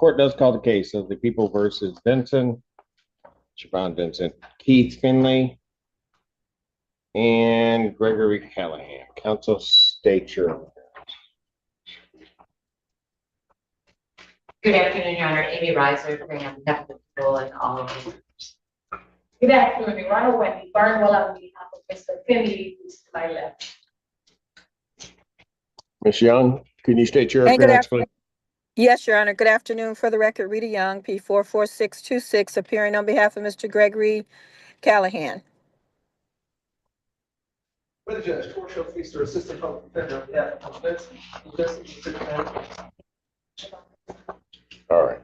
court does call the case of the people versus Vincent, Siobhan Vincent, Keith Finley, and Gregory Callahan. Counsel, state your. Good afternoon, Your Honor. Amy Reiser, on behalf of the people and all of you. Good afternoon, Your Honor. Wendy Barnwell on behalf of Mr. Finley, who's to my left. Ms. Young, can you state your appearance, please? Yes, Your Honor. Good afternoon. For the record, Rita Young, P44626, appearing on behalf of Mr. Gregory Callahan. For the judge, court shall please to assistant public defender on behalf of defendant. All right.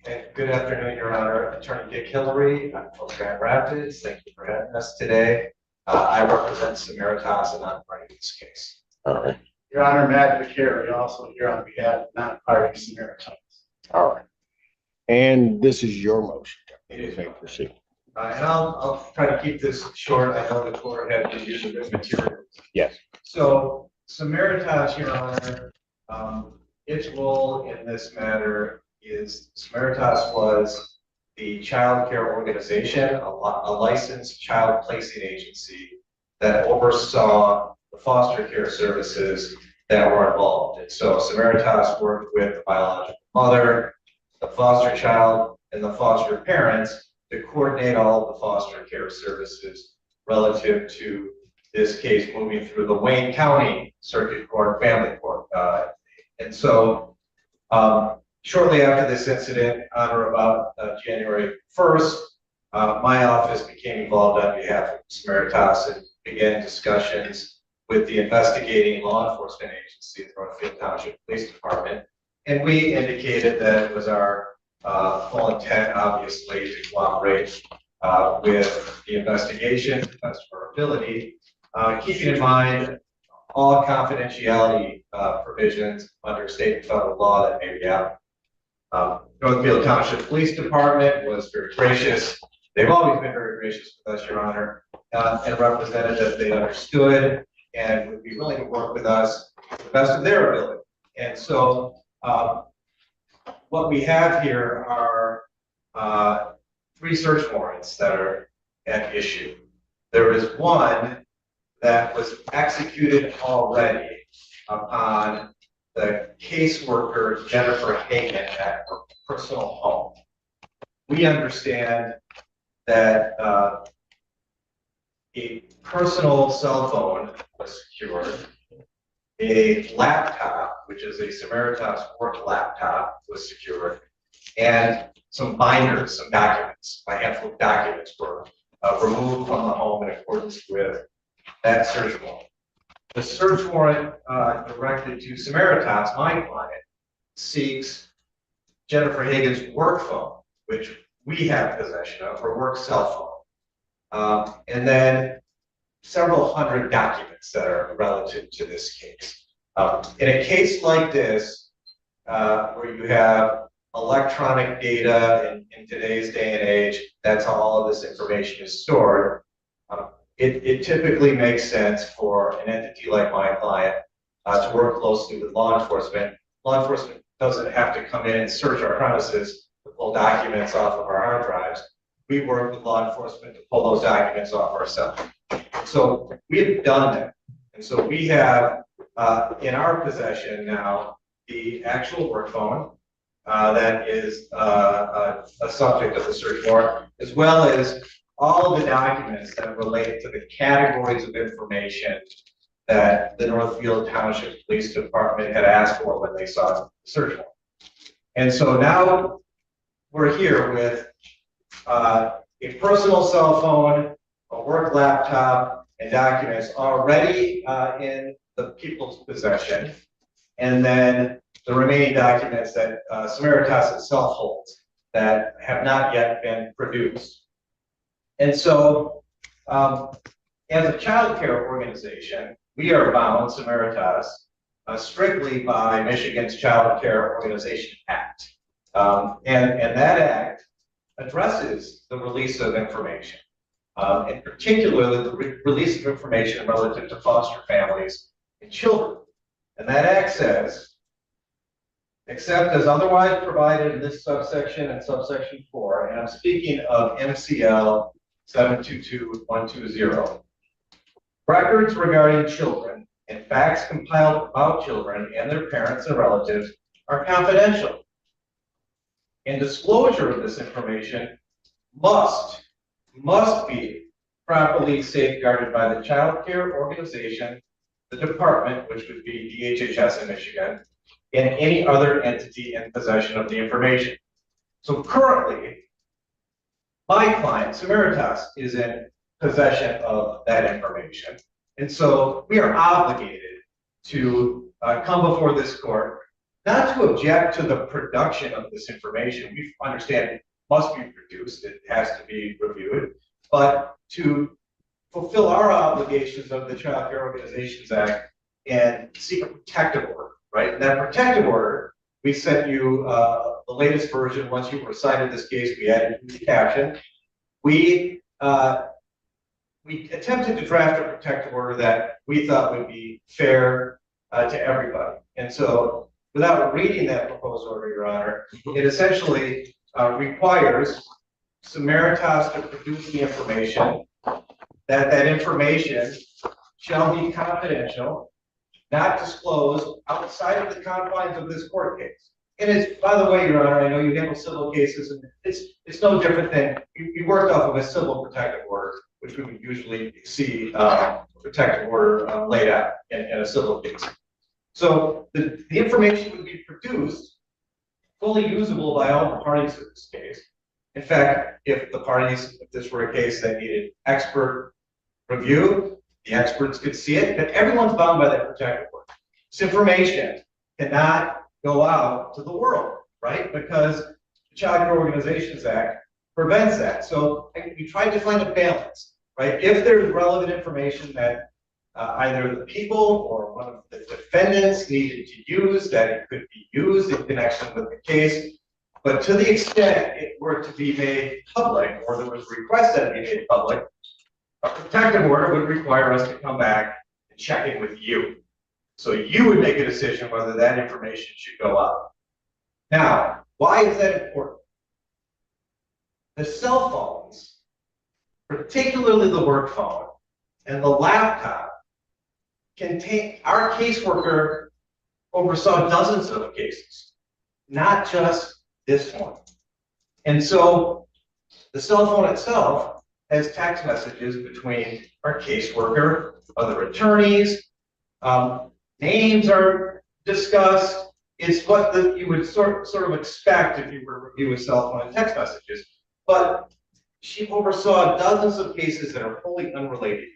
Okay. Good afternoon, Your Honor. Attorney Dick Hillary. I'm from Grand Rapids. Thank you for having us today. I represent Samaritas and I'm part of this case. All right. Your Honor, Matt McCary, also here on behalf of non-party Samaritas. All right. And this is your motion. You may proceed. And I'll try to keep this short. I know the court had to use the materials. Yes. So Samaritas, Your Honor, its role in this matter is Samaritas was the child care organization, a licensed child placing agency that oversaw the foster care services that were involved. And so Samaritas worked with the biological mother, the foster child, and the foster parents to coordinate all of the foster care services relative to this case moving through the Wayne County Circuit Court, Family Court. And so shortly after this incident, on or about January 1st, my office became involved on behalf of Samaritas and began discussions with the investigating law enforcement agency, the Northfield Township Police Department. And we indicated that it was our full intent, obviously, to cooperate with the investigation, as for our ability, keeping in mind all confidentiality provisions under state and federal law that may be out. Northfield Township Police Department was very gracious. They've always been very gracious with us, Your Honor, and represented that they understood and would be willing to work with us to the best of their ability. And so what we have here are 3 search warrants that are at issue. There is one that was executed already upon the caseworker Jennifer Hagan at her personal home. We understand that a personal cell phone was secured, a laptop, which is a Samaritas work laptop, was secured, and some binders, some documents, a handful of documents were removed from the home in accordance with that search warrant. The search warrant directed to Samaritas, my client, seeks Jennifer Hagan's work phone, which we have possession of, her work cell phone, and then several hundred documents that are relative to this case. In a case like this, where you have electronic data in today's day and age, that's how all of this information is stored. It typically makes sense for an entity like my client to work closely with law enforcement. Law enforcement doesn't have to come in and search our premises to pull documents off of our hard drives. We work with law enforcement to pull those documents off ourselves. So we've done that. And so we have in our possession now the actual work phone that is a subject of the search warrant, as well as all of the documents that relate to the categories of information that the Northfield Township Police Department had asked for when they saw the search warrant. And so now we're here with a personal cell phone, a work laptop, and documents already in the people's possession, and then the remaining documents that Samaritas itself holds that have not yet been produced. And so, as a child care organization, we are bound, Samaritas, strictly by Michigan's Child Care Organization Act. And that act addresses the release of information, in particular the release of information relative to foster families and children. And that act says except as otherwise provided in this subsection and subsection 4, and I'm speaking of MCL 722120. Records regarding children and facts compiled about children and their parents and relatives are confidential. And disclosure of this information must be properly safeguarded by the child care organization, the department, which would be DHHS in Michigan, and any other entity in possession of the information. So currently, my client, Samaritas, is in possession of that information. And so we are obligated to come before this court, not to object to the production of this information. We understand it must be produced, it has to be reviewed, but to fulfill our obligations of the Child Care Organizations Act and seek a protective order, right? And that protective order, we sent you the latest version. Once you recited this case, we added the caption. We attempted to draft a protective order that we thought would be fair to everybody. And so without reading that proposed order, Your Honor, it essentially requires Samaritas to produce the information, that information shall be confidential, not disclosed outside of the confines of this court case. And it's, by the way, Your Honor, I know you handle civil cases, and it's no different than you worked off of a civil protective order, which we would usually see protective order laid out in a civil case. So the information would be produced, fully usable by all the parties in this case. In fact, if this were a case that needed expert review, the experts could see it, but everyone's bound by that protective order. This information cannot go out to the world, right? Because the Child Care Organizations Act prevents that. So we tried to find a balance, right? If there's relevant information that either the people or one of the defendants needed to use, that it could be used in connection with the case. But to the extent it were to be made public, or there was a request that it be made public, a protective order would require us to come back and check in with you. So you would make a decision whether that information should go out. Now, why is that important? The cell phones, particularly the work phone and the laptop, our caseworker oversaw dozens of cases, not just this one. And so the cell phone itself has text messages between our caseworker, other attorneys, names are discussed. It's what you would sort of expect if you were reviewing cell phone and text messages. But she oversaw dozens of cases that are wholly unrelated here.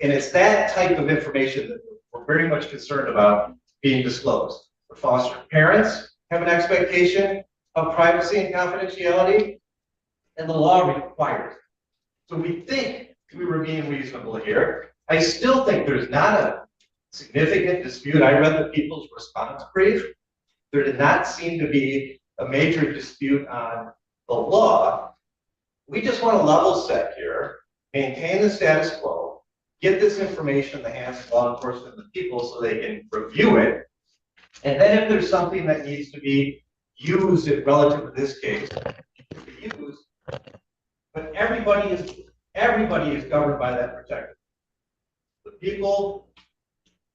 And it's that type of information that we're very much concerned about being disclosed. The foster parents have an expectation of privacy and confidentiality, and the law requires it. So we think we were being reasonable here. I still think there's not a significant dispute. I read the people's response brief. There did not seem to be a major dispute on the law. We just want to level set here, maintain the status quo, get this information in the hands of law enforcement and the people so they can review it. And then if there's something that needs to be used relative to this case, to be used, but everybody is governed by that protective. The people,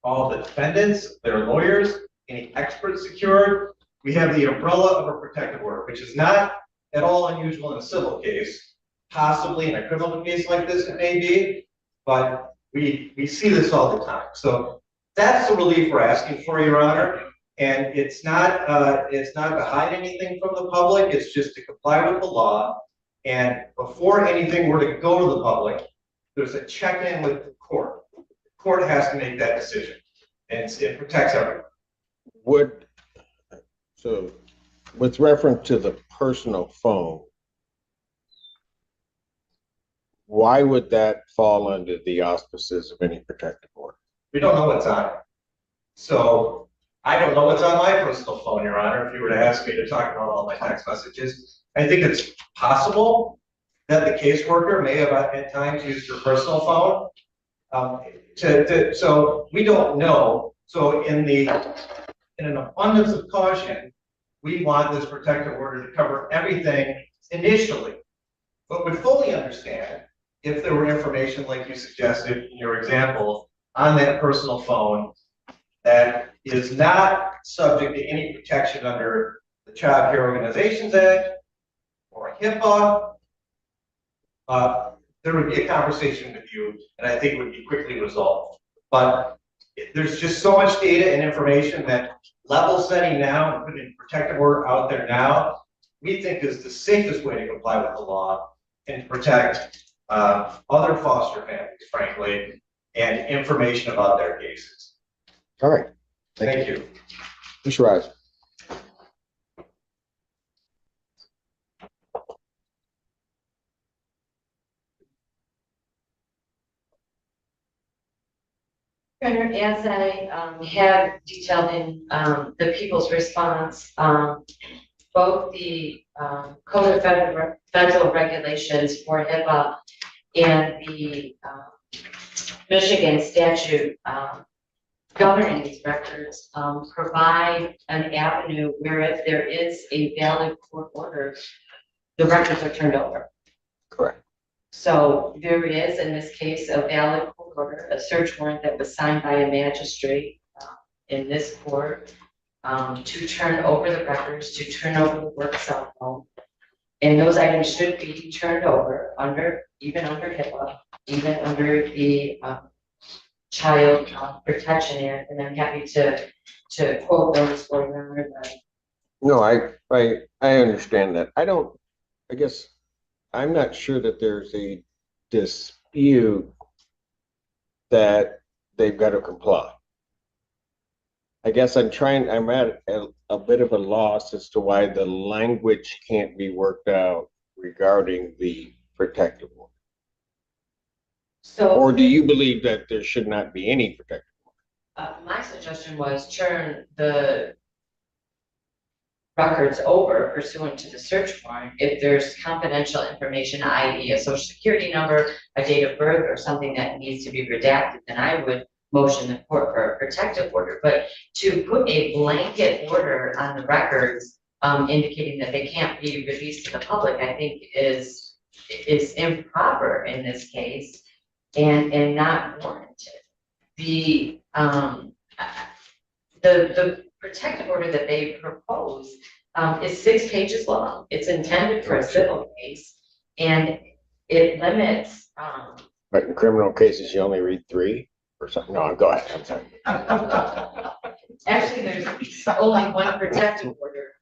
all the defendants, their lawyers, any experts secured. We have the umbrella of a protective order, which is not at all unusual in a civil case. Possibly in a criminal case like this it may be, but we see this all the time. So that's the relief we're asking for, Your Honor. And it's not to hide anything from the public. It's just to comply with the law. And before anything were to go to the public, there's a check-in with the court. The court has to make that decision, and it protects everyone. So with reference to the personal phone, why would that fall under the auspices of any protective order? We don't know what's on it. So I don't know what's on my personal phone, Your Honor. If you were to ask me to talk about all my text messages, I think it's possible that the caseworker may have at times used her personal phone. So we don't know. So in an abundance of caution, we want this protective order to cover everything initially, but would fully understand if there were information like you suggested in your example on that personal phone that is not subject to any protection under the Child Care Organizations Act or HIPAA. There would be a conversation with you, and I think it would be quickly resolved. But there's just so much data and information that level setting now and putting protective order out there now, we think is the safest way to comply with the law and protect other foster families, frankly, and information about their cases. All right. Thank you. Mr. Rise. As I have detailed in the people's response, both the Code of Federal Regulations for HIPAA and the Michigan statute governing these records provide an avenue where if there is a valid court order, the records are turned over. Correct. So there is, in this case, a valid court order, a search warrant that was signed by a magistrate in this court to turn over the records, to turn over the work cell phone. And those items should be turned over even under HIPAA, even under the Child Protection Act. And I'm happy to quote those for you. No, I understand that. I guess I'm not sure that there's a dispute that they've got to comply. I guess I'm at a bit of a loss as to why the language can't be worked out regarding the protective order. So, Or do you believe that there should not be any protective order? my suggestion was turn the records over pursuant to the search warrant. If there's confidential information, i.e. a social security number, a date of birth, or something that needs to be redacted, then I would motion the court for a protective order. But to put a blanket order on the records indicating that they can't be released to the public, I think is improper in this case and not warranted. The protective order that they propose is 6 pages long. It's intended for a civil case, and it limits. But in criminal cases, you only read 3 or something. No, go ahead. I'm sorry. Actually, there's only one protective order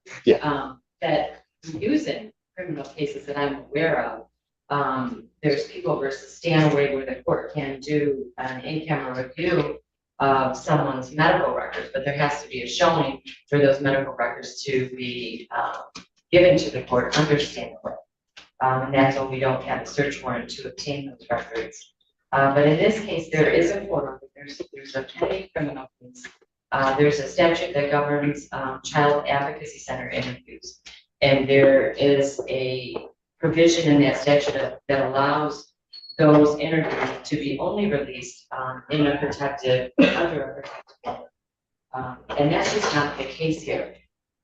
that we use in criminal cases that I'm aware of. There's People versus Stanaway, where the court can do an in-camera review of someone's medical records, but there has to be a showing for those medical records to be given to the court understandably. And that's when we don't have a search warrant to obtain those records. But in this case, there is a court order. There's a petty criminal case. There's a statute that governs child advocacy center interviews. And there is a provision in that statute that allows those interviews to be only released in a protective, under a protective order. And that's just not the case here.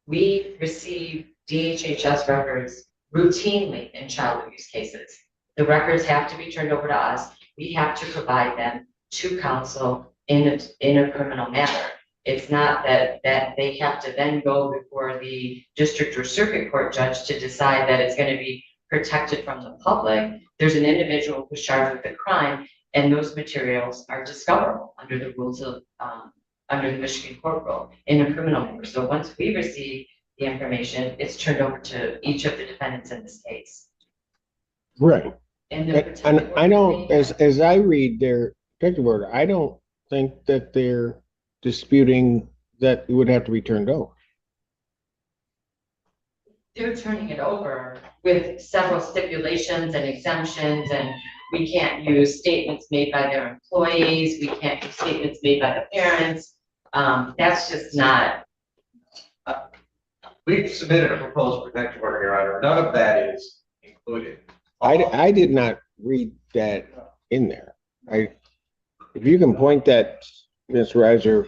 We receive DHHS records routinely in child abuse cases. The records have to be turned over to us. We have to provide them to counsel in a criminal matter. It's not that they have to then go before the district or circuit court judge to decide that it's going to be protected from the public. There's an individual who's charged with a crime, and those materials are discoverable under the rules of under the Michigan court rule in a criminal matter. So once we receive the information, it's turned over to each of the defendants in this case. Right. And I don't, as I read their protective order, I don't think that they're disputing that it would have to be turned over. They're turning it over with several stipulations and exemptions, and we can't use statements made by their employees. We can't use statements made by the parents. That's just not. We've submitted a proposed protective order, Your Honor. None of that is included. I did not read that in there. If you can point that, Ms. Reiser.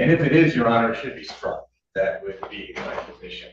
And if it is, Your Honor, it should be struck. That would be my position.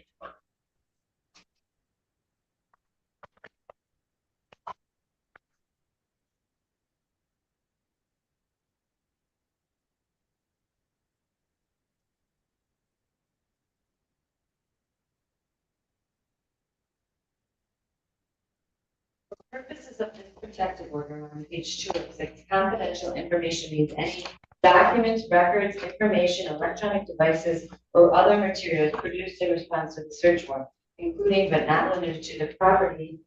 Purposes of this protective order on page 206, confidential information means any documents, records, information, electronic devices, or other materials produced in response to the search warrant, including but not limited to the property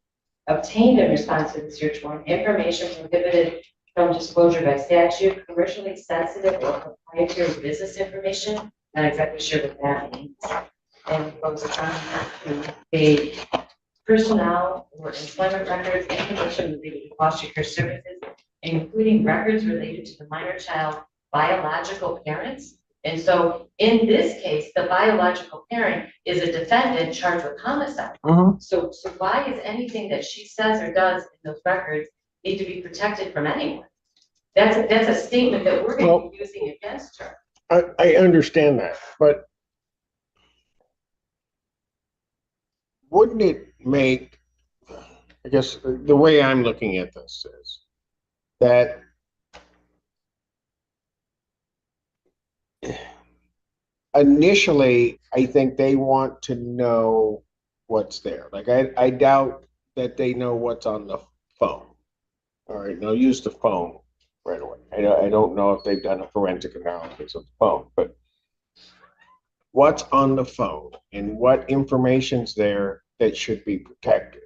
obtained in response to the search warrant, information prohibited from disclosure by statute, commercially sensitive or proprietary business information. Not exactly sure what that means. And goes on to a personnel or employment records, information related to foster care services, including records related to the minor child biological parents. And so in this case, the biological parent is a defendant charged with homicide. So why is anything that she says or does in those records need to be protected from anyone? That's a statement that we're going to be using against her. I understand that, but wouldn't it make, I guess the way I'm looking at this is that initially, I think they want to know what's there. Like I doubt that they know what's on the phone. All right, they'll use the phone right away. I don't know if they've done a forensic analysis of the phone, but what's on the phone and what information's there that should be protected.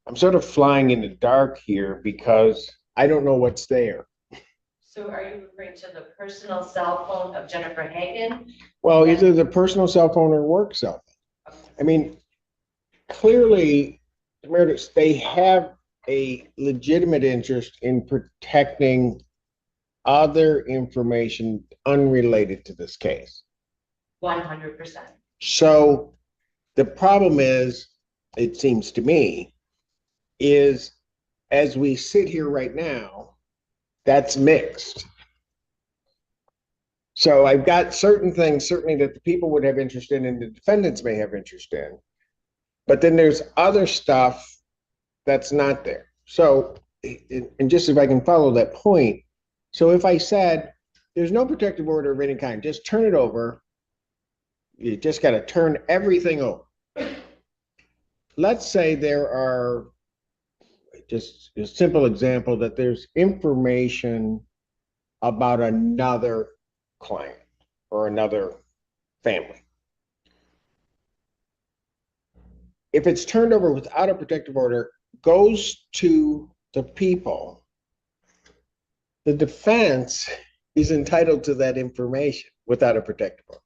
I'm sort of flying in the dark here because I don't know what's there. So are you referring to the personal cell phone of Jennifer Hagan? Well, either the personal cell phone or work cell phone. I mean, clearly, Meredith, they have a legitimate interest in protecting other information unrelated to this case. 100%. So the problem is, it seems to me, is as we sit here right now, that's mixed. So I've got certain things certainly that the people would have interest in and the defendants may have interest in, but then there's other stuff that's not there. So, and just if I can follow that point, so if I said there's no protective order of any kind, just turn it over, you just got to turn everything over. Let's say there are, just a simple example, that there's information about another client or another family. If it's turned over without a protective order, goes to the people, the defense is entitled to that information without a protective order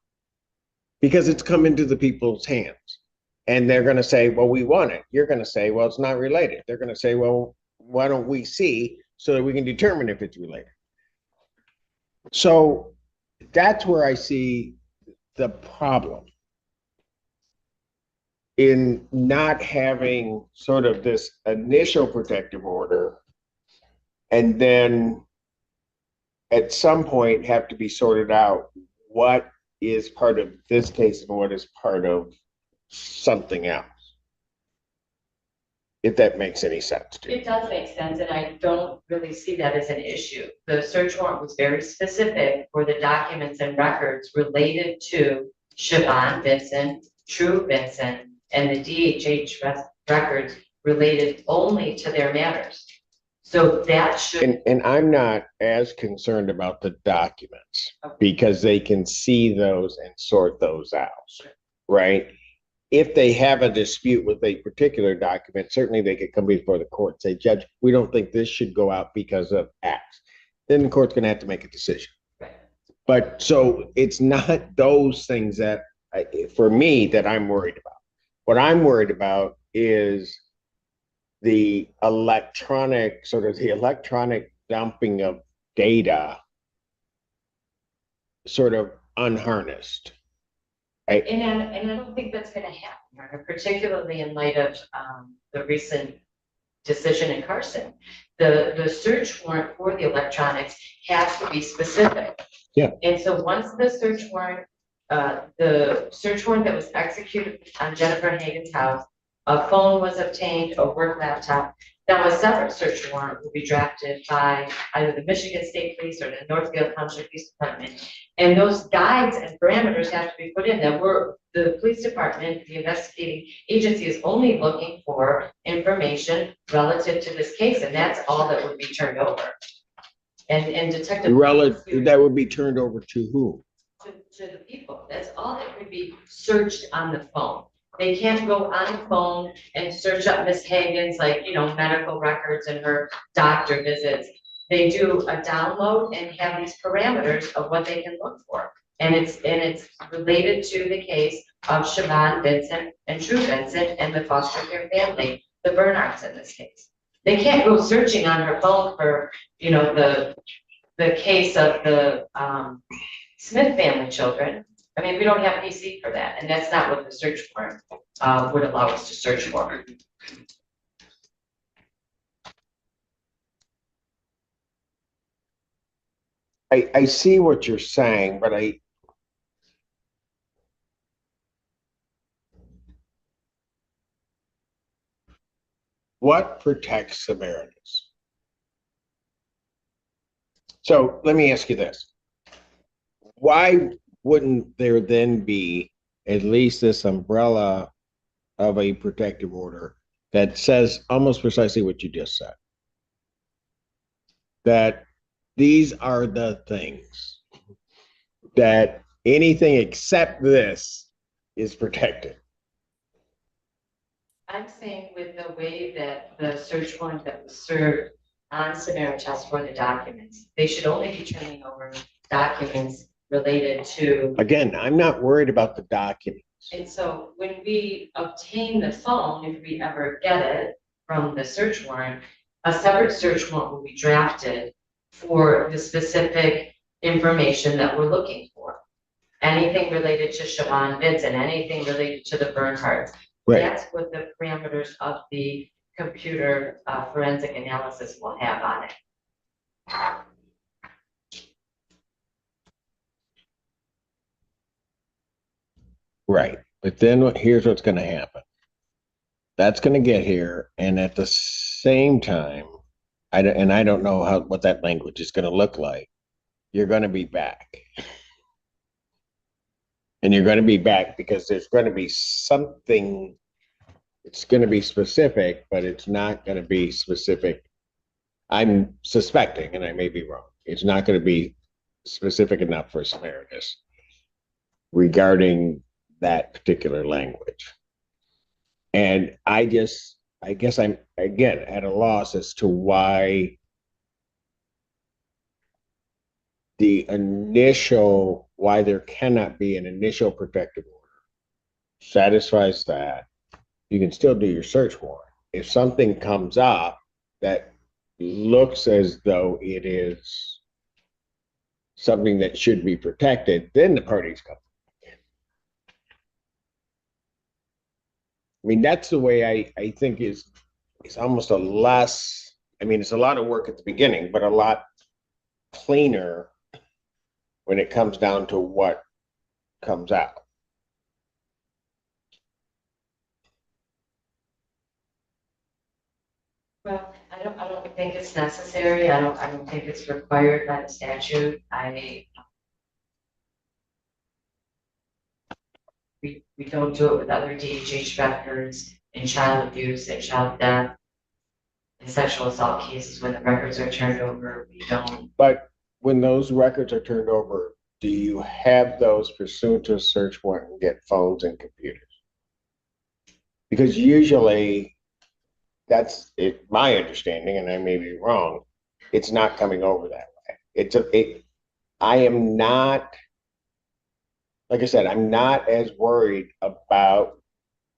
because it's come into the people's hands. And they're going to say, well, we want it. You're going to say, well, it's not related. They're going to say, well, why don't we see so that we can determine if it's related? So that's where I see the problem in not having sort of this initial protective order and then at some point have to be sorted out what is part of this case and what is part of something else. If that makes any sense to you. It does make sense, and I don't really see that as an issue. The search warrant was very specific for the documents and records related to Siobhan Vincent, True Vincent, and the DHH records related only to their matters. So that should. And I'm not as concerned about the documents because they can see those and sort those out, right? If they have a dispute with a particular document, certainly they could come before the court and say, Judge, we don't think this should go out because of X. Then the court's going to have to make a decision. Right. But so it's not those things that, for me, that I'm worried about. What I'm worried about is the electronic dumping of data sort of unharnessed. And I don't think that's going to happen, particularly in light of the recent decision in Carson. The search warrant for the electronics has to be specific. Yeah. And so once the search warrant that was executed on Jennifer Hagan's house, a phone was obtained, a work laptop. Now a separate search warrant will be drafted by either the Michigan State Police or the Northfield Township Police Department. And those guides and parameters have to be put in that the police department, the investigating agency is only looking for information relative to this case, and that's all that would be turned over. And detective. That would be turned over to who? To the people. That's all that could be searched on the phone. They can't go on the phone and search up Miss Hagan's, like, medical records and her doctor visits. They do a download and have these parameters of what they can look for. And it's related to the case of Siobhan Vincent and True Vincent and the foster care family, the Bernards in this case. They can't go searching on her phone for, the case of the Smith family children. I mean, we don't have PC for that, and that's not what the search warrant would allow us to search for. I see what you're saying, but what protects Samaritans? So let me ask you this. Why wouldn't there then be at least this umbrella of a protective order that says almost precisely what you just said? That these are the things that anything except this is protected. I'm saying with the way that the search warrant that was served on Samaritas for the documents, they should only be turning over documents related to. Again, I'm not worried about the documents. And so when we obtain the phone, if we ever get it from the search warrant, a separate search warrant will be drafted for the specific information that we're looking for. Anything related to Siobhan Vincent, anything related to the Bernhards. Right. That's what the parameters of the computer forensic analysis will have on it. Right. But then here's what's going to happen. That's going to get here. And at the same time, I don't know what that language is going to look like. You're going to be back. And you're going to be back because there's going to be something. It's going to be specific, but it's not going to be specific. I'm suspecting, and I may be wrong. It's not going to be specific enough for Samaritas regarding that particular language. And I guess I'm again at a loss as to why why there cannot be an initial protective order satisfies that. You can still do your search warrant. If something comes up that looks as though it is something that should be protected, then the parties come. I mean, that's the way I think is almost a less, I mean, it's a lot of work at the beginning, but a lot cleaner when it comes down to what comes out. Well, I don't think it's necessary. I don't think it's required by the statute. We don't do it with other DHH records in child abuse and child death and sexual assault cases when the records are turned over. We don't. But when those records are turned over, do you have those pursuant to a search warrant and get phones and computers? Because usually that's my understanding, and I may be wrong, it's not coming over that way. I am not, like I said, I'm not as worried about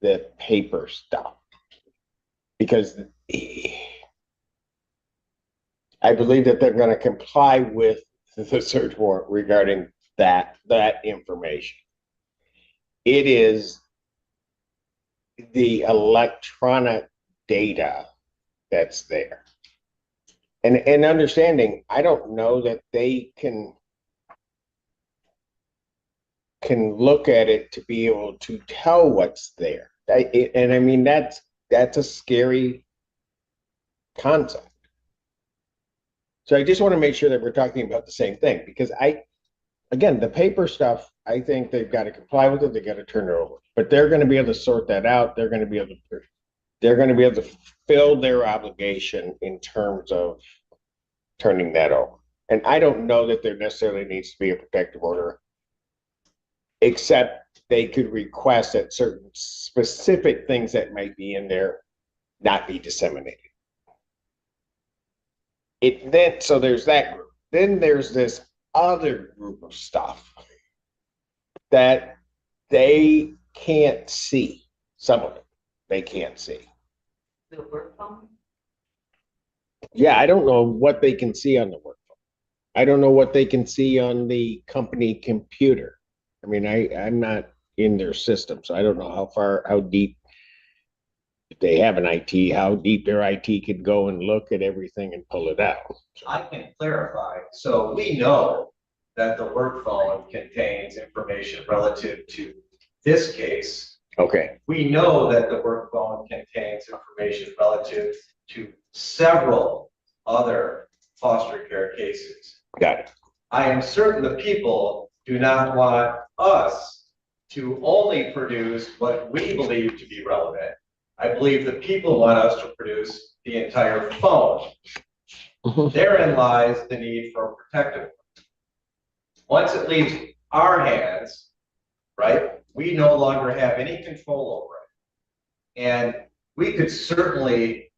the paper stuff because I believe that they're going to comply with the search warrant regarding that information. It is the electronic data that's there. And understanding, I don't know that they can look at it to be able to tell what's there. And I mean, that's a scary concept. So I just want to make sure that we're talking about the same thing, because again, the paper stuff, I think they've got to comply with it. They got to turn it over, but they're going to be able to sort that out. They're going to be able to fulfill their obligation in terms of turning that over. And I don't know that there necessarily needs to be a protective order, except they could request that certain specific things that might be in there not be disseminated. So there's that group. Then there's this other group of stuff that they can't see. Some of it they can't see. The work phone? Yeah, I don't know what they can see on the work phone. I don't know what they can see on the company computer. I mean, I'm not in their system, so I don't know how deep, if they have an IT, how deep their IT could go and look at everything and pull it out. I can clarify. So we know that the work phone contains information relative to this case. Okay, We know that the work phone contains information relative to several other foster care cases. got it. I am certain the people do not want us to only produce what we believe to be relevant. I believe the people want us to produce the entire phone. Therein lies the need for a protective order. Once it leaves our hands, right, we no longer have any control over it. And we could certainly,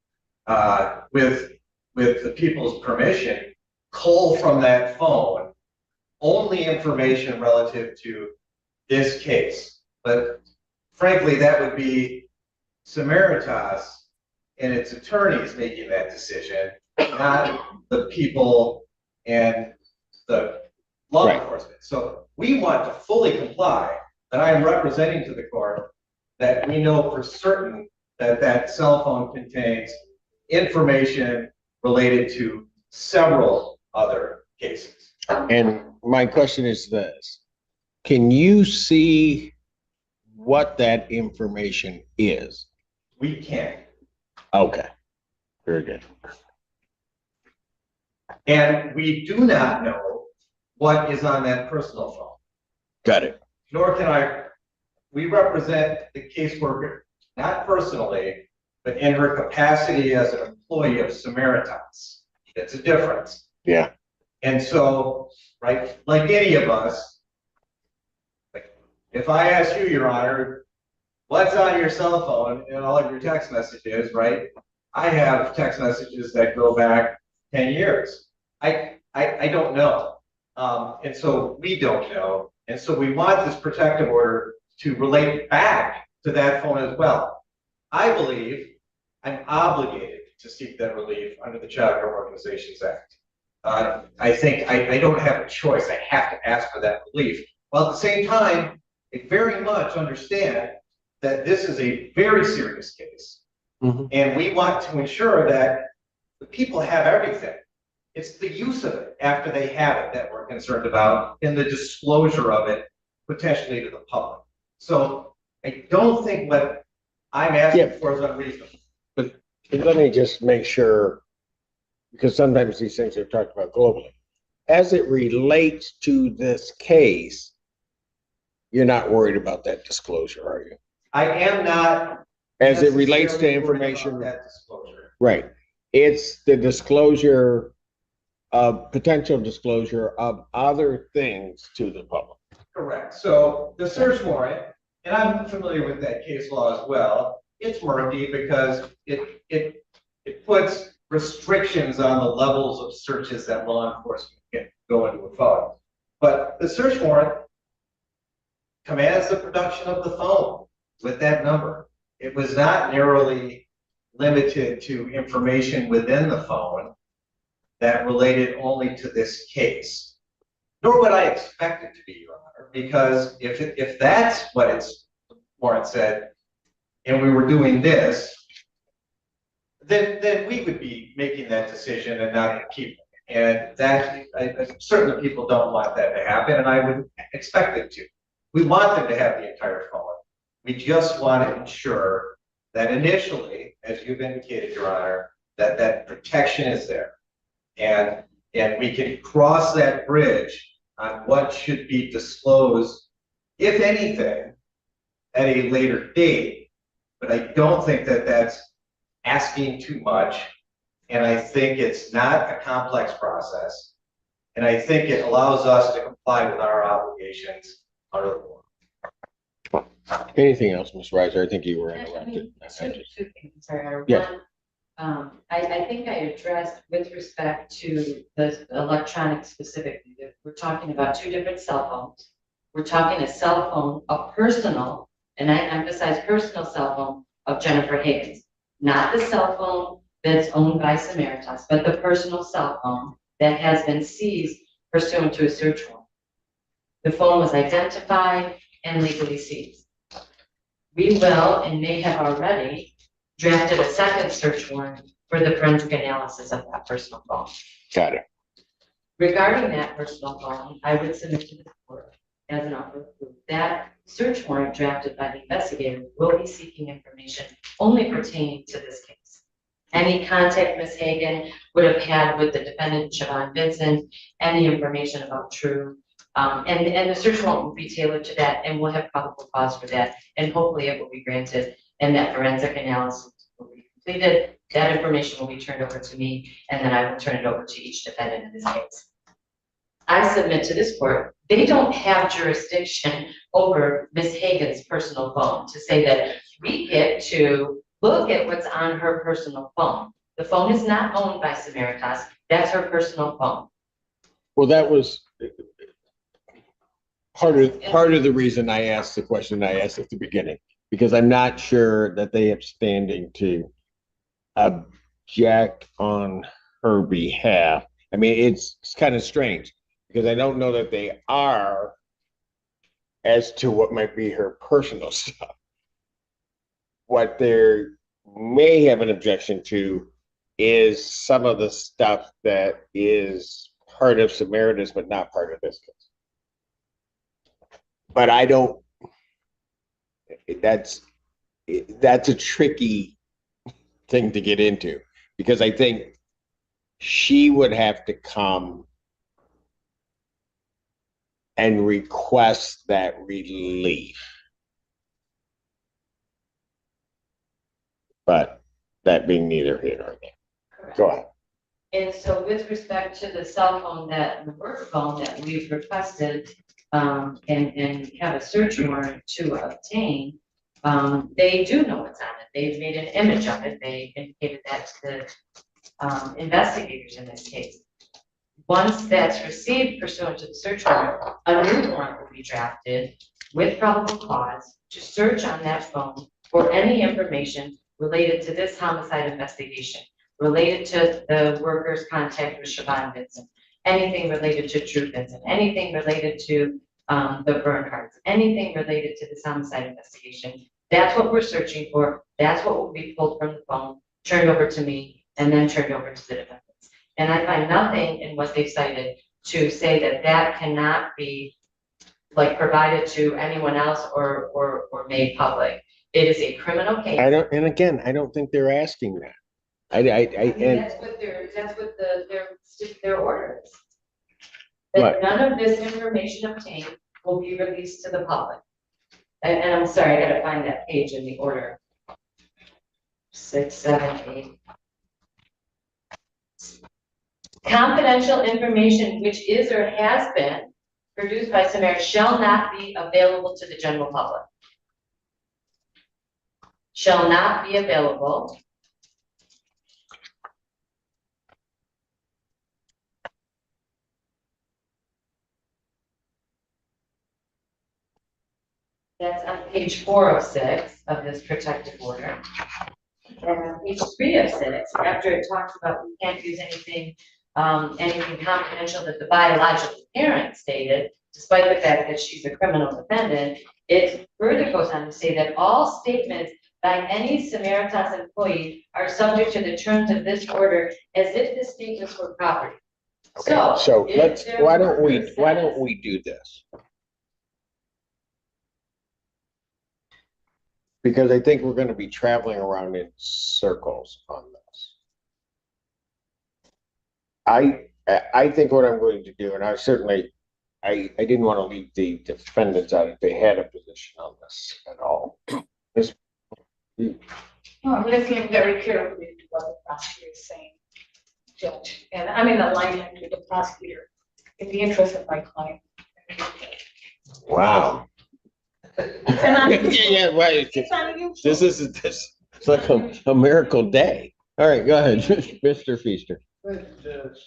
with the people's permission, cull from that phone only information relative to this case. But frankly, that would be Semeritas and its attorneys making that decision, not the people and the law enforcement. So we want to fully comply, and I am representing to the court that we know for certain that that cell phone contains information related to several other cases. And my question is this: can you see what that information is? We can. Okay, very good. And we do not know what is on that personal phone. Got it. Nor can I. We represent the caseworker, not personally, but in her capacity as an employee of Semeritas. It's a difference. Yeah. And so, right, like any of us, like if I ask you, Your Honor, what's on your cell phone and all of your text messages, right? I have text messages that go back 10 years. I don't know. And so we don't know. And so we want this protective order to relate back to that phone as well. I believe I'm obligated to seek that relief under the Child Care Organizations Act. I think I don't have a choice. I have to ask for that relief. While at the same time, I very much understand that this is a very serious case. Mm-hmm. And we want to ensure that the people have everything. It's the use of it after they have it that we're concerned about, and the disclosure of it potentially to the public. So I don't think what I'm asking for is unreasonable. But let me just make sure, because sometimes these things are talked about globally. As it relates to this case, you're not worried about that disclosure, are you? I am not. As it relates to information. That disclosure. Right. It's the disclosure of potential disclosure of other things to the public. Correct. So the search warrant, and I'm familiar with that case law as well, it's murky because it puts restrictions on the levels of searches that law enforcement can go into a phone. But the search warrant commands the production of the phone with that number. It was not narrowly limited to information within the phone that related only to this case. Nor would I expect it to be, Your Honor, because if that's what its warrant said, and we were doing this, then we would be making that decision and not the people. And that, I'm certain that people don't want that to happen, and I would expect it to. We want them to have the entire phone. We just want to ensure that initially, as you've indicated, Your Honor, that that protection is there. And we can cross that bridge on what should be disclosed, if anything, at a later date. But I don't think that that's asking too much. And I think it's not a complex process. And I think it allows us to comply with our obligations under the law. Anything else, Ms. Reiser? I think you were I interrupted. mean, two things, sorry. Yes. One, I think I addressed with respect to the electronic specifically, that we're talking about two different cell phones. We're talking a cell phone, a personal, and I emphasize personal cell phone of Jennifer Higgins, not the cell phone that's owned by Samaritas, but the personal cell phone that has been seized pursuant to a search warrant. The phone was identified and legally seized. We will, and may have already, drafted a second search warrant for the forensic analysis of that personal phone. Got it. Regarding that personal phone, I would submit to the court as an offer of proof that search warrant drafted by the investigator will be seeking information only pertaining to this case. Any contact Ms. Hagan would have had with the defendant, Siobhan Vincent, any information about True, and the search warrant will be tailored to that, and we'll have probable cause for that, and hopefully it will be granted, and that forensic analysis will be completed. That information will be turned over to me, and then I will turn it over to each defendant in this case. I submit to this court, they don't have jurisdiction over Ms. Hagan's personal phone to say that we get to look at what's on her personal phone. The phone is not owned by Samaritas. That's her personal phone. Well, that was part of the reason I asked the question I asked at the beginning, because I'm not sure that they have standing to object on her behalf. I mean, it's kind of strange because I don't know that they are as to what might be her personal stuff. What they may have an objection to is some of the stuff that is part of Samaritas, but not part of this case. But I don't, that's a tricky thing to get into, because I think she would have to come and request that relief. But that being neither here nor there. Correct. Go ahead. And so with respect to the cell phone the work phone that we've requested and have a search warrant to obtain, they do know what's on it. They've made an image of it. They indicated that to the investigators in this case. Once that's received pursuant to the search warrant, a new warrant will be drafted with probable cause to search on that phone for any information related to this homicide investigation, related to the worker's contact with Siobhan Vincent, anything related to Drew Vincent, anything related to the Bernhards, anything related to this homicide investigation. That's what we're searching for. That's what will be pulled from the phone, turned over to me, and then turned over to the defendants. And I find nothing in what they cited to say that that cannot be like provided to anyone else or made public. It is a criminal case. I don't think they're asking that. That's what their order is. That Right. none of this information obtained will be released to the public. And I'm sorry, I gotta find that page in the order. 6, 7, 8. Confidential information which is or has been produced by Samaritas shall not be available to the general public. Shall not be available. That's on page 4 of 6 of this protective order. And on page 3 of 6, after it talks about we can't use anything confidential that the biological parent stated, despite the fact that she's a criminal defendant, it further goes on to say that all statements by any Samaritas employee are subject to the terms of this order as if the statements were property. Okay, so if let's, their why don't worker says- we do this? Because I think we're gonna be traveling around in circles on this. I think what I'm going to do, and I certainly, I didn't want to leave the defendants out if they had a position on this at all. This, No, I'm listening very carefully to what the prosecutor is saying, Judge, and I'm in alignment with the prosecutor in the interest of my client. wow. Yeah, right. It's unusual. This is, it's like a miracle day. All right, go ahead, Mr. Feaster. Thank you, Judge.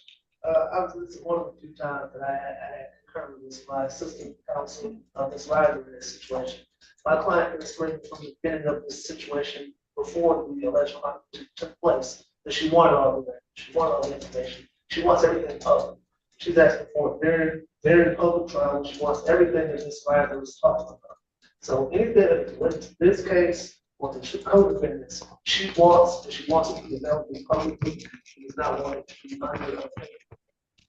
I was, this is one of the few times that I had concurred with my assistant counsel, Ms. Ryder, in this situation. My client has explained from the beginning of this situation before the alleged crime took place that she wanted all of that. She wanted all the information. She wants everything public. She's asking for a very, very public trial. She wants everything that Ms. Ryder was talking about. So anything that relates to this case or the two co-defendants, she wants it to be available publicly. She does not want it to be under.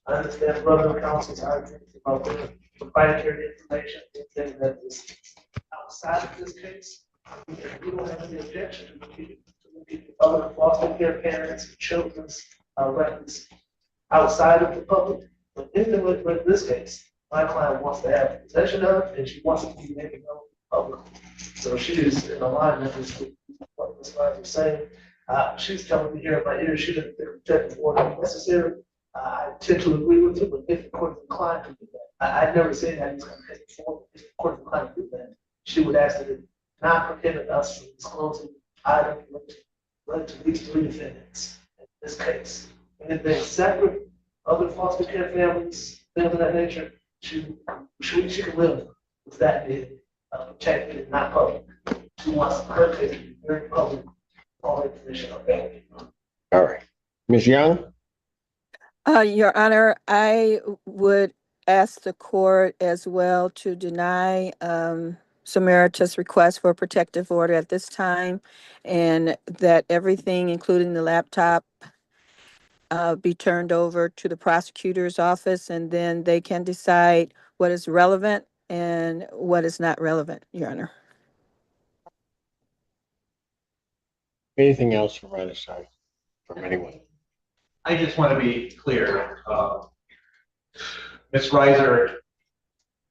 I understand brother counsel's arguments about the proprietary information, things that is outside of this case. We don't have any objection to the other foster care parents, children's records outside of the public. But anything like this case, my client wants to have possession of, and she wants it to be made known public. So she is in alignment with what Ms. Ryder was saying. She's telling me here in my ear she doesn't think protective order is necessary. I tend to agree with you, but if the court is inclined to do that, I've never said that he's going to take it forward. If the court is inclined to do that, she would ask that it not prohibit us from disclosing items related to these three defendants in this case. Anything separate, other foster care families, things of that nature, she can live with that being protected and not public. She wants her case to be very public, all information available. All right, Ms. Young? Your Honor, I would ask the court as well to deny Samaritas' request for a protective order at this time, and that everything, including the laptop, be turned over to the prosecutor's office, and then they can decide what is relevant and what is not relevant, Your Honor. Anything else from either side, from anyone? I just want to be clear. Ms. Reiser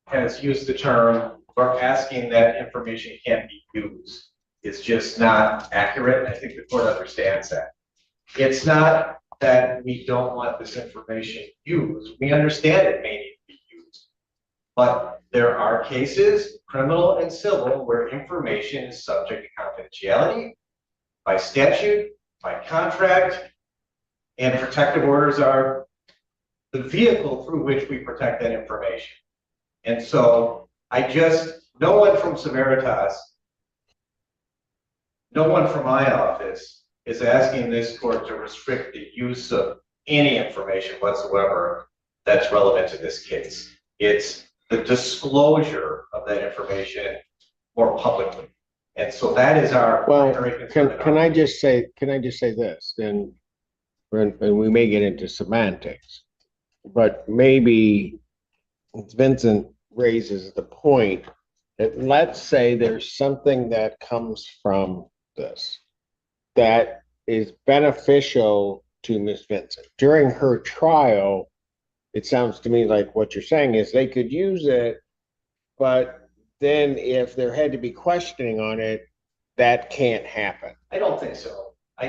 has used the term, we're asking that information can't be used. It's just not accurate. I think the court understands that. It's not that we don't want this information used. We understand it may need to be used. But there are cases, criminal and civil, where information is subject to confidentiality by statute, by contract, and protective orders are the vehicle through which we protect that information. And so no one from Samaritas, no one from my office is asking this court to restrict the use of any information whatsoever that's relevant to this case. It's the disclosure of that information more publicly. And so that is our primary concern. Can I just say this, and we may get into semantics, but maybe Vincent raises the point that let's say there's something that comes from this that is beneficial to Miss Vincent. During her trial, it sounds to me like what you're saying is they could use it, but then if there had to be questioning on it, that can't happen. I don't think so. I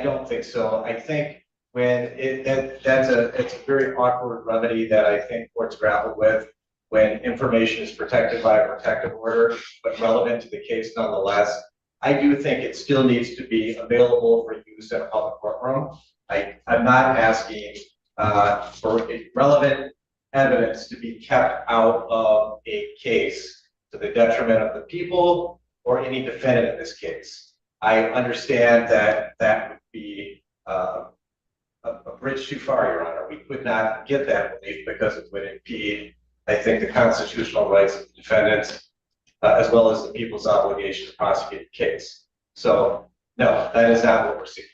think when it's a very awkward remedy that I think courts grapple with when information is protected by a protective order, but relevant to the case nonetheless. I do think it still needs to be available for use in a public courtroom. I'm not asking for relevant evidence to be kept out of a case to the detriment of the people or any defendant in this case. I understand that that would be a bridge too far, Your Honor. We could not get that relief because it would impede, I think, the constitutional rights of the defendants, as well as the people's obligation to prosecute the case. So No, that is not what we're seeking.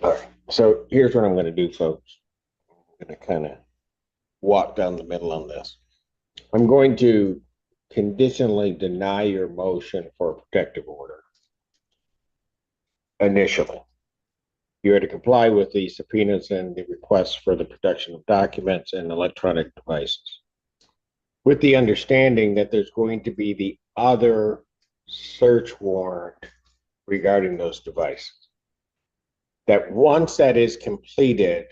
All right, so here's what I'm gonna do, folks. I'm gonna kind of walk down the middle on this. I'm going to conditionally deny your motion for a protective order. Initially, you are to comply with the subpoenas and the requests for the protection of documents and electronic devices, with the understanding that there's going to be the other search warrant regarding those devices. That once that is completed,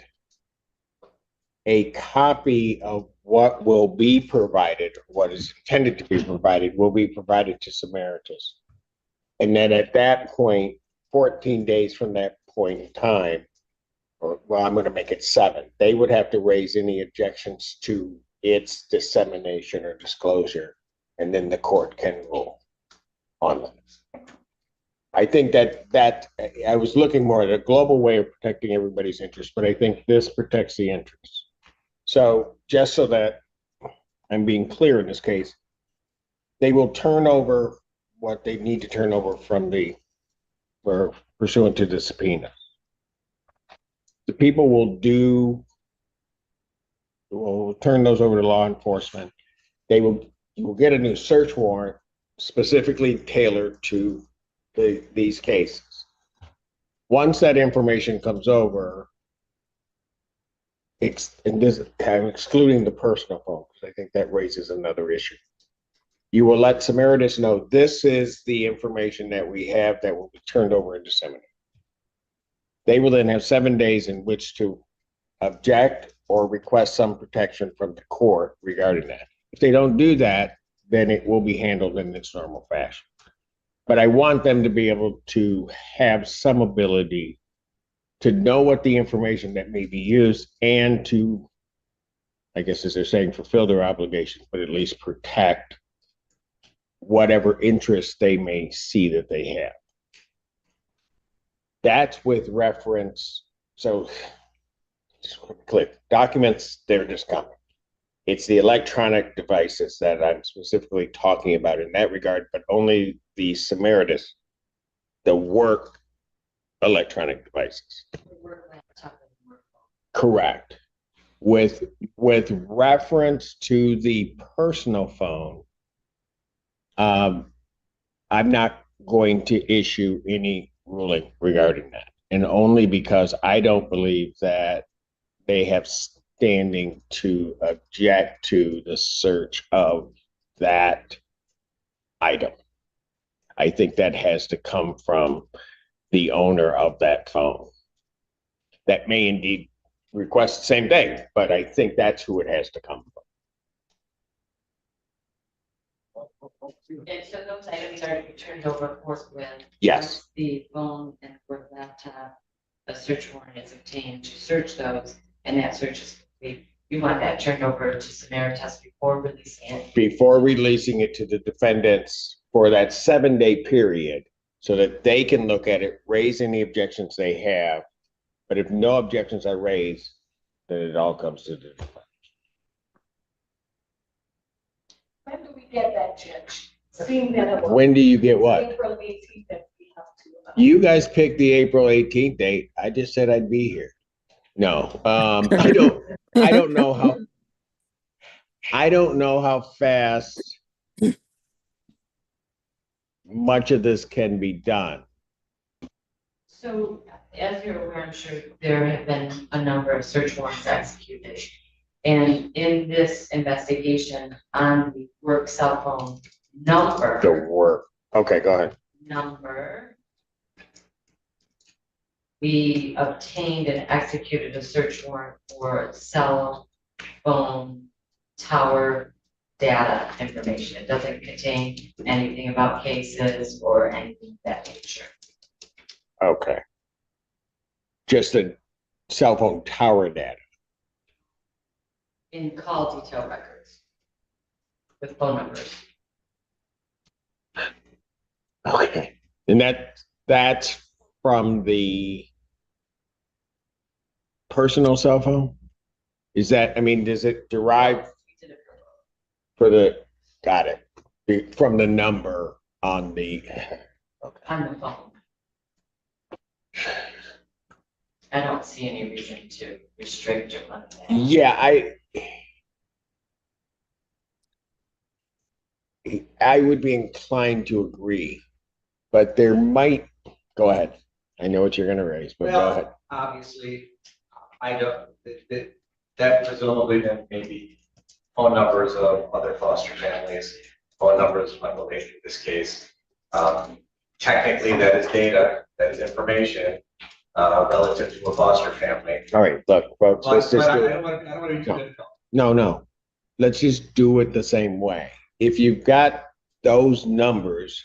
a copy of what will be provided, what is intended to be provided, will be provided to Samaritas. And then at that point, 14 days from that point in time, or well, I'm going to make it 7, they would have to raise any objections to its dissemination or disclosure, and then the court can rule on them. I think that I was looking more at a global way of protecting everybody's interest, but I think this protects the interest. So just so that I'm being clear in this case, they will turn over what they need to turn over from or pursuant to the subpoena. The people will turn those over to law enforcement. You will get a new search warrant specifically tailored to these cases. Once that information comes over, I'm excluding the personal phone because I think that raises another issue. You will let Samaritas know this is the information that we have that will be turned over and disseminated. They will then have 7 days in which to object or request some protection from the court regarding that. If they don't do that, then it will be handled in its normal fashion. But I want them to be able to have some ability to know what the information that may be used and to, I guess as they're saying, fulfill their obligations, but at least protect whatever interest they may see that they have. That's with reference, so just want to click documents, they're just coming. It's the electronic devices that I'm specifically talking about in that regard, but only the Samaritas, the work electronic devices. Correct. With reference to the personal phone, I'm not going to issue any ruling regarding that, and only because I don't believe that they have standing to object to the search of that item. I think that has to come from the owner of that phone. That may indeed request the same thing, but I think that's who it has to come from. And so those items are to be turned over forthwith. Yes. Once the phone and or laptop, a search warrant is obtained to search those, and that search is complete. You want that turned over to Samaritas before releasing it? Before releasing it to the defendants for that 7-day period, so that they can look at it, raise any objections they have. But if no objections are raised, then it all comes to the defendant. When do we get that, Judge? Seeing that it was When do you get what? April 18th that we have to. You guys picked the April 18th date. I just said I'd be here. No, I don't know how fast much of this can be done. So, as you're aware, I'm sure there have been a number of search warrants executed. And in this investigation on the work cell phone number. The work. Okay, go ahead. Number. We obtained and executed a search warrant for cell phone tower data information. It doesn't contain anything about cases or anything of that nature. Okay. Just the cell phone tower data. In call detail records with phone numbers. Okay. And that's from the personal cell phone? Is that, I mean, does it derive We did it got it, from the number on the, on the phone. I don't see any reason to restrict or limit that. Yeah, I would be inclined to agree, but there might, go ahead. I know what you're gonna raise, but go ahead. Well, obviously, I don't, that presumably then maybe phone numbers of other foster families, phone numbers unrelated to this case. Technically, that is data, that is information relative to a foster family. All right, look, folks, But, let's just but do I it. don't want to be too difficult. No. Let's just do it the same way. If you've got those numbers,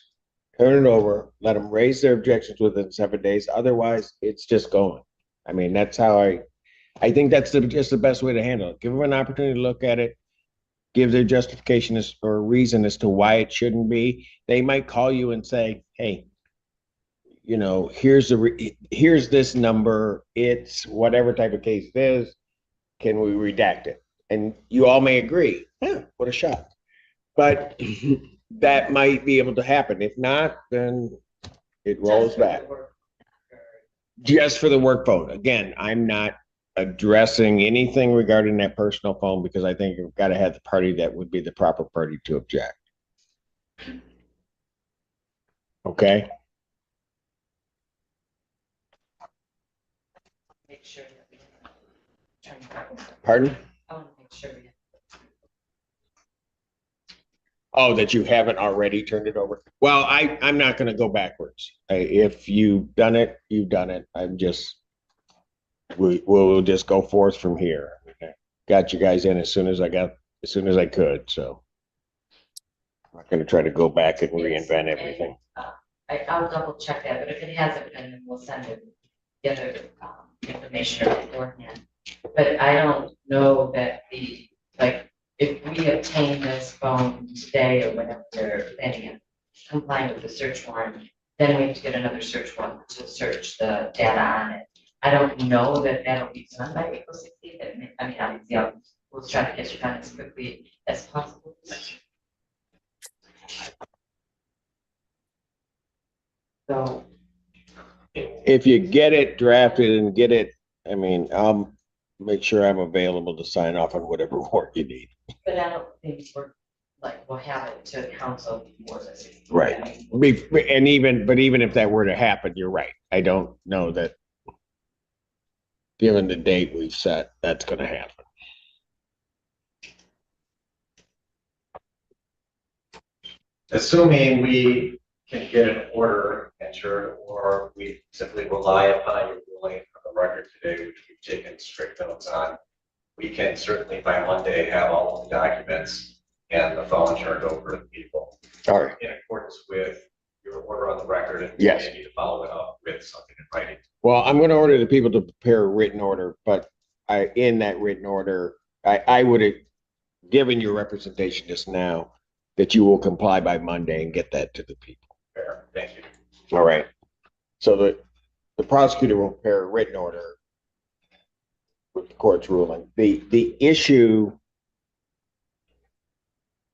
turn it over, let them raise their objections within 7 days. Otherwise, it's just going. I mean, that's how I think that's just the best way to handle it. Give them an opportunity to look at it, give their justification or reason as to why it shouldn't be. They might call you and say, hey, you know, here's this number. It's whatever type of case it is. Can we redact it? And you all may agree, yeah, what a shock. But that might be able to happen. If not, then it rolls back. Just for the work phone. Again, I'm not addressing anything regarding that personal phone because I think you've got to have the party that would be the proper party to object. Okay? Make sure that we turn it over. Pardon? I want to make sure we. Oh, that you haven't already turned it over? Well, I'm not going to go backwards. If you've done it, you've done it. We'll just go forth from here. Got you guys in as soon as I could. So I'm not going to try to go back and reinvent everything. I'll double check that, but if it hasn't been, then we'll send it the other information beforehand. But I don't know that if we obtain this phone today or whenever they're planning on complying with the search warrant, then we have to get another search warrant to search the data on it. I don't know that that'll be done by April 16th. I mean, obviously, we'll try to get you done as quickly as possible. So, If you get it drafted and get it, I mean, I'll make sure I'm available to sign off on whatever work you need. but I don't think we'll have it to council before this. Right. And even if that were to happen, you're right. I don't know that, given the date we've set, that's going to happen. Assuming we can get an order entered, or we simply rely upon your ruling from the record today, which we've taken strict notes on, we can certainly by Monday have all of the documents and the phone turned over to the people. All right. In accordance with your order on the record, and Yes. maybe to follow it up with something in writing. Well, I'm going to order the people to prepare a written order, but in that written order, I would have given your representation just now that you will comply by Monday and get that to the people. Fair. Thank you. All right. So the prosecutor will prepare a written order with the court's ruling. The issue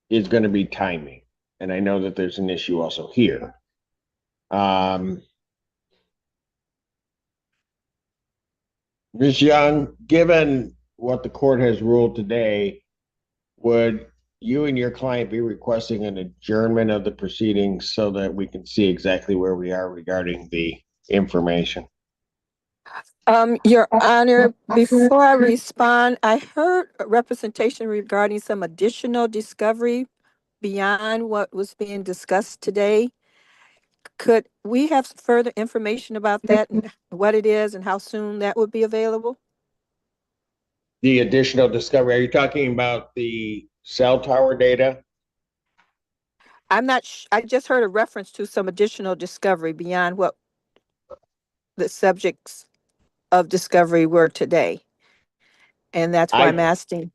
is going to be timing. And I know that there's an issue also here. Ms. Young, given what the court has ruled today, would you and your client be requesting an adjournment of the proceedings so that we can see exactly where we are regarding the information? Your Honor, before I respond, I heard a representation regarding some additional discovery beyond what was being discussed today. Could we have further information about that and what it is and how soon that would be available? The additional discovery, are you talking about the cell tower data? I'm not, I just heard a reference to some additional discovery beyond what the subjects of discovery were today. And that's why I'm asking.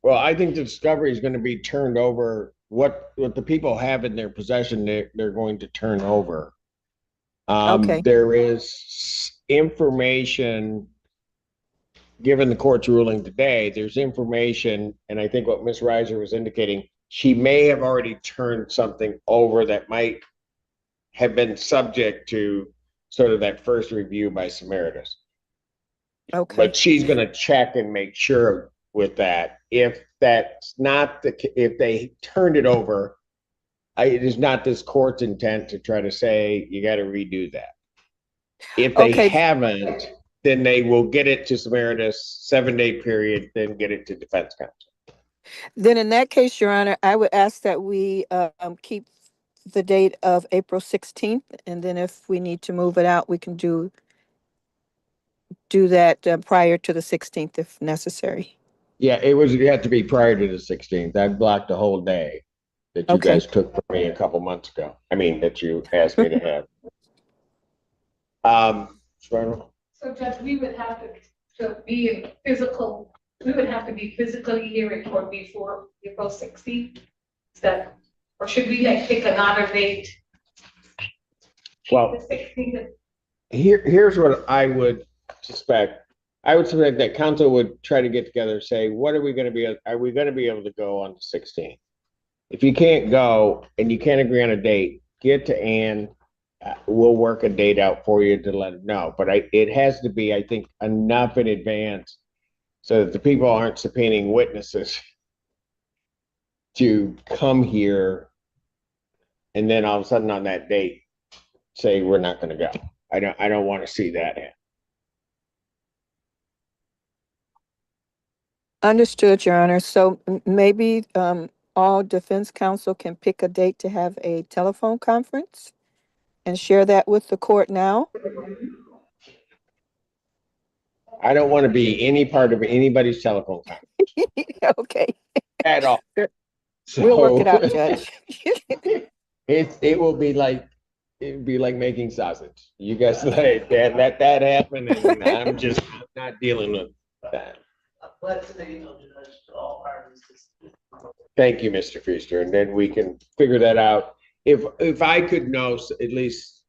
Well, I think the discovery is going to be turned over. What the people have in their possession, they're going to turn over. Okay. There is information, given the court's ruling today, there's information, and I think what Ms. Reiser was indicating, she may have already turned something over that might have been subject to sort of that first review by Samaritas. Okay, But she's gonna check and make sure with that. If that's not if they turned it over, it is not this court's intent to try to say you gotta redo that. If they Okay. haven't, then they will get it to Samaritas, 7-day period, then get it to defense counsel. Then in that case, Your Honor, I would ask that we keep the date of April 16th, and then if we need to move it out, we can do that prior to the 16th if necessary. Yeah, it had to be prior to the 16th. I blocked the whole day that you Okay. guys took from me a couple months ago. I mean, that you asked me to have. Sorry. So Judge, we would have to be in physical, we would have to be physically here in court before April 16th. Is that, or should we like pick another date? Well, The 16th. here's what I would suspect. I would suspect that counsel would try to get together and say, what are we going to be able to go on the 16th? If you can't go and you can't agree on a date, get to Ann. We'll work a date out for you to let them know. But it has to be, I think, enough in advance so that the people aren't subpoenaing witnesses to come here and then all of a sudden on that date say we're not going to go. I don't want to see that happen. Understood, Your Honor. So maybe all defense counsel can pick a date to have a telephone conference and share that with the court now. I don't want to be any part of anybody's telephone conference Okay, at all. we'll work it out, Judge. It will be like making sausage. You guys let that happen, and I'm just not dealing with that. I'm glad today, Judge, to all parties. Thank you, Mr. Feaster, and then we can figure that out. If I could know at least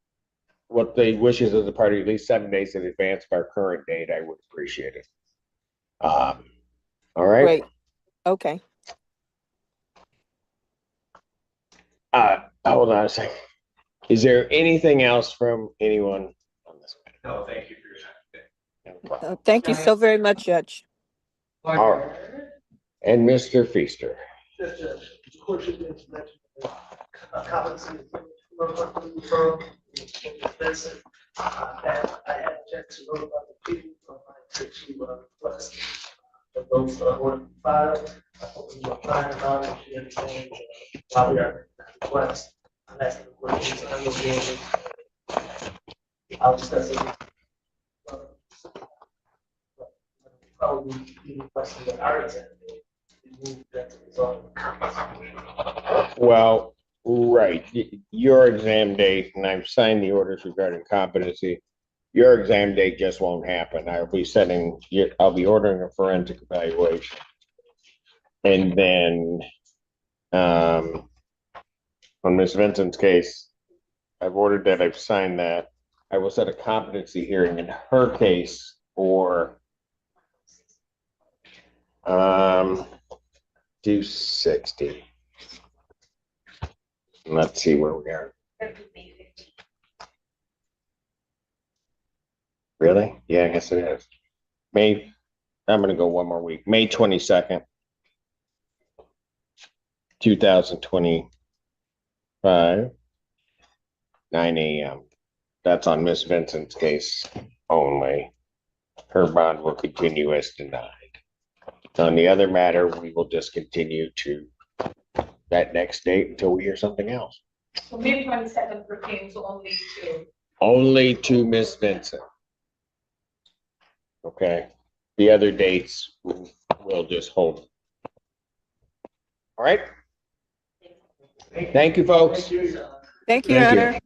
what the wishes of the party, at least 7 days in advance of our current date, I would appreciate it. All right. Great. Okay. Hold on a second. Is there anything else from anyone on this matter? No, thank you for your time today. Thank you so very much, Judge. All right. And Mr. Feaster. Yes, Judge. The court should be mentioned competency from Benson. And I had a chance to notify the people of my intention to request that those were filed. I hope we were fine about it. She understands why we are request. I'm asking the questions. I will be able. I'll discuss it. Probably be requesting that our exam move that to resolve. Well, right. Your exam date, and I've signed the orders regarding competency. Your exam date just won't happen. I'll be ordering a forensic evaluation. And then on Ms. Vincent's case, I've ordered that, I've signed that. I will set a competency hearing in her case for 260. Let's see where we are. Really? Yeah, I guess it is. I'm going to go one more week. May 22nd, 2025, 9 a.m. That's on Miss Vincent's case only. Her bond will continue as denied. On the other matter, we will just continue to that next date until we hear something else. So May 22nd pertains only to Miss Vincent. Okay. The other dates we'll just hold. All right. Thank you, folks. to. Thank you, Your Honor.